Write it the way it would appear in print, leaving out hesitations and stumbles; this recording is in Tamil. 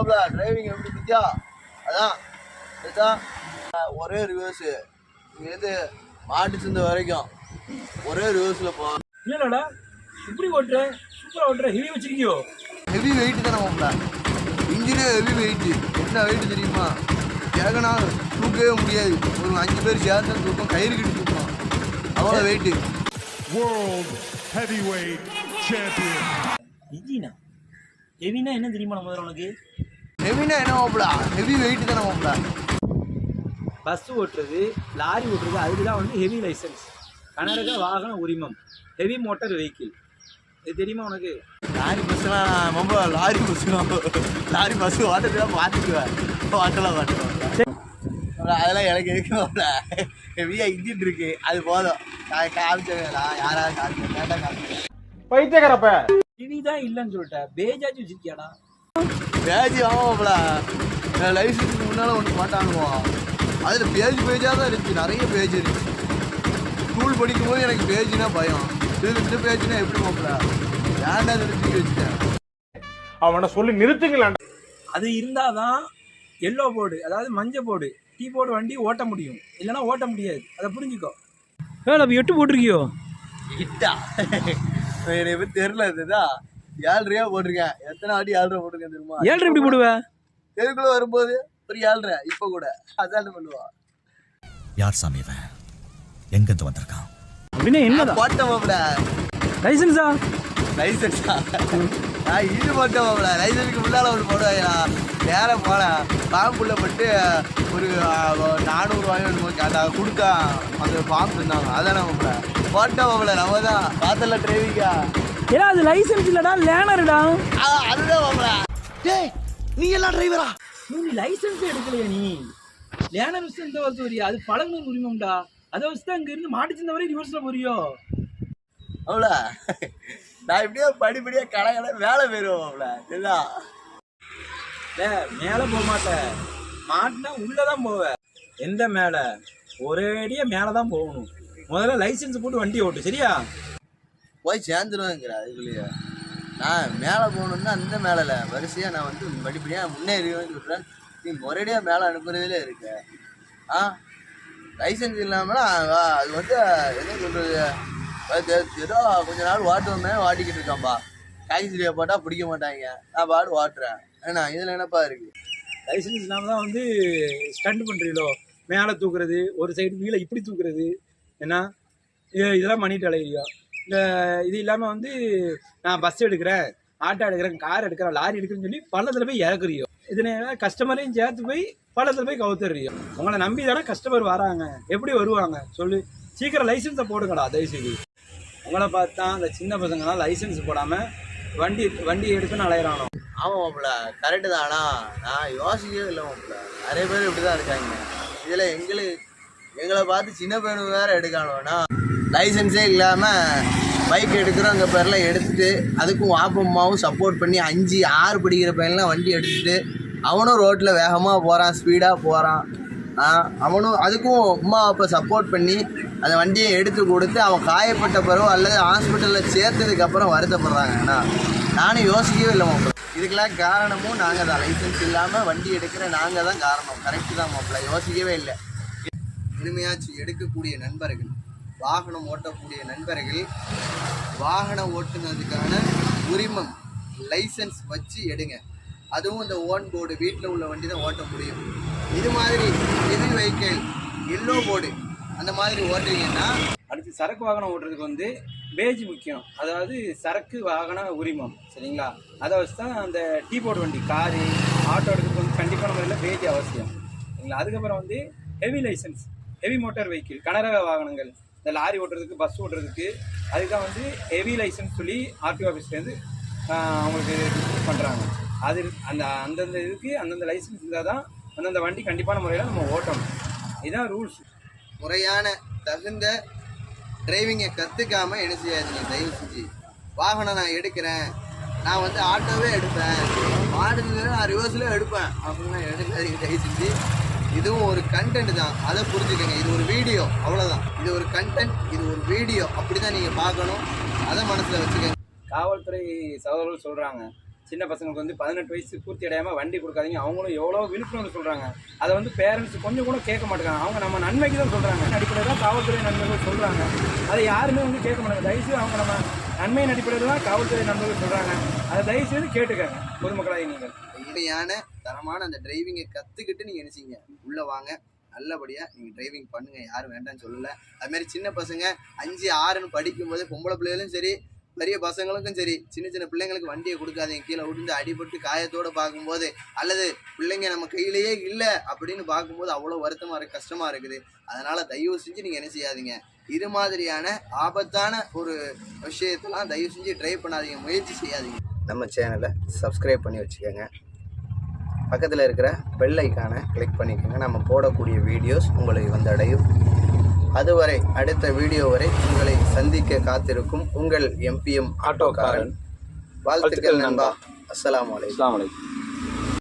டிரைவிங் எப்படி பிடிச்சா அதான் ஒரே ரிவர்ஸ் இங்கேருந்து மாட்டு சந்தை வரைக்கும் ஒரே ரிவர்ஸில் போ. இல்லைடா இப்படி ஓட்டுற சூப்பராக ஓட்டுற ஹெவி வச்சிருக்கியோ? ஹெவி வெயிட்டு தானே மாப்பிள்ள, இன்ஜினே ஹெவி வெயிட்டு. என்ன வெயிட்டு தெரியுமா? இறங்கினா தூக்கவே முடியாது. ஒரு 5 பேர் சேர்ந்து தூக்கம், கயிறு கிட்ட தூக்கம், அவ்வளோ வெயிட்டு. World Heavyweight Champion. இன்ஜினா ஹெவினா என்ன தெரியுமா? முதல்ல உனக்கு ஹெவினா என்ன மாப்பிள்ள? ஹெவி வெயிட்டு தானே மாப்பிள்ள. பஸ் ஓட்டுறது, லாரி ஓட்டுறது, அதுக்கு தான் வந்து ஹெவி லைசன்ஸ், கர்நாடகா வாகன உரிமம், ஹெவி மோட்டார் வெஹிக்கிள். இது தெரியுமா உனக்கு? லாரி பஸ்லாம் மாப்பிள்ள, லாரி பஸ் ஓட்டத்துலாம் பார்த்துக்குவேன், ஓட்டலாம் மாட்டுவேன். அதெல்லாம் எனக்கு இருக்கு மாப்பிள்ள. ஹெவியாக இன்ஜின் இருக்கு, அது போதும். காமிச்சேன் யாராவது காமிச்சேன், கேட்டால் காமிச்சேன். பைத்தியக்காரப்ப ஹெவி தான் இல்லைன்னு சொல்லிட்டேன். பேஜாச்சும் வச்சிருக்கியாடா? பேஜ் வாங்கப்படா. லைசன்ஸுக்கு முன்னால் ஒன்று மாட்டானுவோம். அதில் பேஜாக தான் இருந்துச்சு, நிறைய பேஜ் இருந்துச்சு. ஸ்கூல் படிக்கும்போது எனக்கு பேஜுனா பயம். இந்த பேஜுனா எப்படி மாப்பிளா? ஏன்டா நிறுத்தி வச்சுட்டேன். அவனை சொல்லி நிறுத்துங்களா? அது இருந்தாதான் எல்லோ போர்டு, அதாவது மஞ்சள் போர்டு, டீ போர்டு வண்டி ஓட்ட முடியும், இல்லைன்னா ஓட்ட முடியாது. அதை புரிஞ்சுக்கோ. அப்போ 8 போட்டிருக்கியோ? இட்டா எனக்கு எப்படி தெரியல. இதுதான் 7 ரூபா போட்டிருக்கேன். எத்தனை வாட்டி 7 ரூபா போட்டிருக்கேன் தெரியுமா? 7 எப்படி போடுவேன்? தெருக்குள்ள வரும்போது ஒரு 7 ரூபா, இப்போ கூட அதான் பண்ணுவா. யார் சாமி இவன்? எங்கிருந்து வந்திருக்கான்? அப்படின்னா என்னதான் போட்டேன் மாப்பிள. லைசன்ஸா? லைசன்ஸா? நான் இது போட்டேன் மாப்பிள. லைசன்ஸுக்கு முன்னால் ஒன்று போடுவாங்களா? நேரம் போனேன், ஃபார்முள்ள பட்டு ஒரு 400 ரூபாயோ என்னமோ கேட்டாங்க, கொடுத்தா அந்த ஃபார்ம் இருந்தாங்க. அதானே மாப்பிள போட்டேன் மாப்பிள. நம்ம தான் பார்த்தல டிரைவிங்கா. ஏன்னா அது லைசன்ஸ் இல்லடா, லேனர்டா. அதுதான் மாப்பிள. டேய் நீ எல்லாம் டிரைவரா? நீ லைசன்ஸ் எடுக்கலையா? நீ லேனர் வச்சு இந்த வருஷம் வரியா? அது பழகுன உரிமம்டா. அதை வச்சு தான் இங்க இருந்து மாட்டுச்சிருந்த வரை ரிவர்ஸ்ல போறியோ? அவ்வளோ நான் இப்படியே படிப்படியா கடை வேலை போயிடுவோம் மாப்பிள. இதுதான் மேலே போக மாட்டேன், மாட்டினா உள்ளதான் போவேன். எந்த மேலே? ஒரேடியா மேலே தான் போகணும். முதல்ல லைசன்ஸ் போட்டு வண்டி ஓட்டு, சரியா? போய் சேர்ந்துருவேங்கிற. அதுக்குள்ளேயே நான் மேலே போகணுன்னா அந்த மேலே வரிசையாக நான் வந்து படிப்படியாக முன்னேறிவேன்னு சொல்கிறேன். நீ முறையடியாக மேலே அனுப்புறதுல இருக்க. லைசன்ஸ் இல்லாமல் அது வந்து என்ன சொல்கிறது, ஏதோ கொஞ்ச நாள் ஓட்டுவோமே, வாட்டிக்கிட்டு இருக்கான்பா. கைசிலியை போட்டால் பிடிக்க மாட்டாங்க, நான் பாடு ஓட்டுறேன். ஏன்னா இதில் என்னப்பா இருக்குது? லைசன்ஸ் இல்லாமல் தான் வந்து ஸ்டண்ட் பண்ணுறீங்களோ, மேலே தூக்குறது, ஒரு சைடு வீலை இப்படி தூக்குறது, என்ன இதெல்லாம் பண்ணிட்டு அலையிறியோ. இந்த இது இல்லாமல் வந்து நான் பஸ் எடுக்கிறேன், ஆட்டோ எடுக்கிறேன், கார் எடுக்கிறேன், லாரி எடுக்கிறேன்னு சொல்லி பள்ளத்தில் போய் இறக்குறியோ. இதனால கஸ்டமரையும் சேர்த்து போய் பள்ளத்தில் போய் கவுத்துறியோ. உங்களை நம்பி தானே கஸ்டமர் வராங்க, எப்படி வருவாங்க சொல்லு? சீக்கிரம் லைசன்ஸை போடுங்கடா தயவுசெய்து. உங்களை பார்த்தா அந்த சின்ன பசங்களாம் லைசன்ஸ் போடாமல் வண்டி எடுத்துன்னு அலையிறானோ. ஆமாம் மாப்பிள்ள, கரெக்டு தானா? நான் யோசிக்கவே இல்லை மாப்பிள்ள. நிறைய பேர் இப்படி தான் இருக்காங்க. இதில் எங்களை பார்த்து சின்ன பையனு வேறு எடுக்கணும்னா லைசன்ஸே இல்லாமல் பைக் எடுக்கிறோங்க பேரில் எடுத்துகிட்டு, அதுக்கும் வாப்பம்மாவும் சப்போர்ட் பண்ணி 5, 6 படிக்கிற பையன்லாம் வண்டி எடுத்துகிட்டு அவனும் ரோட்டில் வேகமாக போகிறான், ஸ்பீடாக போகிறான். அவனும் அதுக்கும் அம்மா அப்போ சப்போர்ட் பண்ணி அந்த வண்டியை எடுத்து கொடுத்து அவன் காயப்பட்ட பிறகு அல்லது ஹாஸ்பிட்டலில் சேர்த்ததுக்கப்புறம் வருத்தப்படுறாங்க. ஏன்னா நானும் யோசிக்கவே இல்லை மாப்பிள்ள. இதுக்கெல்லாம் காரணமும் நாங்கள் தான். லைசன்ஸ் இல்லாமல் வண்டி எடுக்கிற நாங்கள் தான் காரணம். கரெக்டு தான் மாப்பிள்ள, யோசிக்கவே இல்லை. இனிமையாச்சு எடுக்கக்கூடிய நண்பர்கள், வாகனம் ஓட்டக்கூடிய நண்பர்கள், வாகனம் ஓட்டுனதுக்கான உரிமம் லைசன்ஸ் வச்சு எடுங்க. அதுவும் இந்த ஓன் போர்டு வீட்டில் உள்ள வண்டி தான் ஓட்ட முடியும். இது மாதிரி ஹெவி வெஹிக்கிள், எல்லோ போர்டு அந்த மாதிரி ஓட்டுறீங்கன்னா. அடுத்து சரக்கு வாகனம் ஓட்டுறதுக்கு வந்து பேஜ் முக்கியம், அதாவது சரக்கு வாகன உரிமம், சரிங்களா? அதை வச்சு தான் அந்த டீ போர்டு வண்டி, காரு, ஆட்டோ எடுக்கிறதுக்கு வந்து கண்டிப்பான முறையில் பேஜ் அவசியம், சரிங்களா? அதுக்கப்புறம் வந்து heavy licence, heavy motor vehicle, கனரக வாகனங்கள், இந்த லாரி ஓட்டுறதுக்கு, பஸ் ஓட்டுறதுக்கு, அதுதான் வந்து ஹெவி லைசன்ஸ் சொல்லி ஆர்டிஓ ஆஃபீஸ்லேருந்து அவங்களுக்கு பண்ணுறாங்க. அது அந்தந்த இதுக்கு அந்தந்த லைசன்ஸ் இருந்தால் தான் அந்தந்த வண்டி கண்டிப்பான முறையில் நம்ம ஓட்டணும். இதுதான் ரூல்ஸ். முறையான தகுந்த டிரைவிங்கை கற்றுக்காமல் என்ன செய்யாதீங்க தயவு செஞ்சு. வாகனம் நான் எடுக்கிறேன், நான் வந்து ஆட்டோவே எடுப்பேன், மாடுல நான் ரிவர்ஸில் எடுப்பேன் அப்படின்னா எடுக்காதீங்க தயவு செஞ்சு. இதுவும் ஒரு கண்டென்ட் தான், அதை புரிஞ்சுக்கங்க. இது ஒரு வீடியோ, அவ்வளோதான். இது ஒரு கண்டென்ட், இது ஒரு வீடியோ, அப்படி தான் நீங்கள் பார்க்கணும். அதை மனசில் வச்சுக்கோங்க. காவல்துறை சகோதரர்கள் சொல்கிறாங்க, சின்ன பசங்களுக்கு வந்து 18 வயசு பூர்த்தி அடையாமல் வண்டி கொடுக்காதீங்க. அவங்களும் எவ்வளோ விழிப்புணர்வு சொல்கிறாங்க. அதை வந்து பேரண்ட்ஸ் கொஞ்சம் கூட கேட்க மாட்டேங்காங்க. அவங்க நம்ம நன்மைக்கு தான் சொல்கிறாங்க. அடிப்படையில் தான் காவல்துறை நண்பர்கள் சொல்கிறாங்க. அதை யாருமே வந்து கேட்க மாட்டாங்க. தயவுசெய்து அவங்க நம்ம நன்மையின் அடிப்படையில் தான் காவல்துறை நண்பர்கள் சொல்கிறாங்க. அதை தயவுசெய்து கேட்டுக்கங்க பொதுமக்களாக நீங்கள். உண்மையான தரமான அந்த டிரைவிங்கை கற்றுக்கிட்டு நீங்கள் நினைச்சிங்க உள்ளே வாங்க, நல்லபடியாக நீங்கள் டிரைவிங் பண்ணுங்கள், யாரும் வேண்டாம்னு சொல்லலை. அதுமாதிரி சின்ன பசங்க 5, 6ன்னு படிக்கும்போது பொம்பளை பிள்ளைகளும் சரி பெரிய பசங்களுக்கும் சரி சின்ன சின்ன பிள்ளைங்களுக்கு வண்டியை கொடுக்காதீங்க. கீழே விழுந்து அடிபட்டு காயத்தோடு பார்க்கும்போது அல்லது பிள்ளைங்க நம்ம கையிலேயே இல்லை அப்படின்னு பார்க்கும்போது அவ்வளோ வருத்தமாக இருக்குது, கஷ்டமாக இருக்குது. அதனால் தயவு செஞ்சு நீங்கள் என்ன செய்யாதீங்க, இது மாதிரியான ஆபத்தான ஒரு விஷயத்தெல்லாம் தயவு செஞ்சு ட்ரைவ் பண்ணாதீங்க, முயற்சி செய்யாதீங்க. நம்ம சேனலை சப்ஸ்கிரைப் பண்ணி வச்சுக்கோங்க. பக்கத்தில் இருக்கிற பெல் ஐக்கானை கிளிக் பண்ணிக்கோங்க. நம்ம போடக்கூடிய வீடியோஸ் உங்களுக்கு வந்தடையும். அதுவரை அடுத்த வீடியோ வரை உங்களை சந்திக்க காத்திருக்கும் உங்கள் MPM ஆட்டோக்காரன். வாழ்த்துக்கள் நண்பா. அஸ்ஸலாமு அலைக்கும்.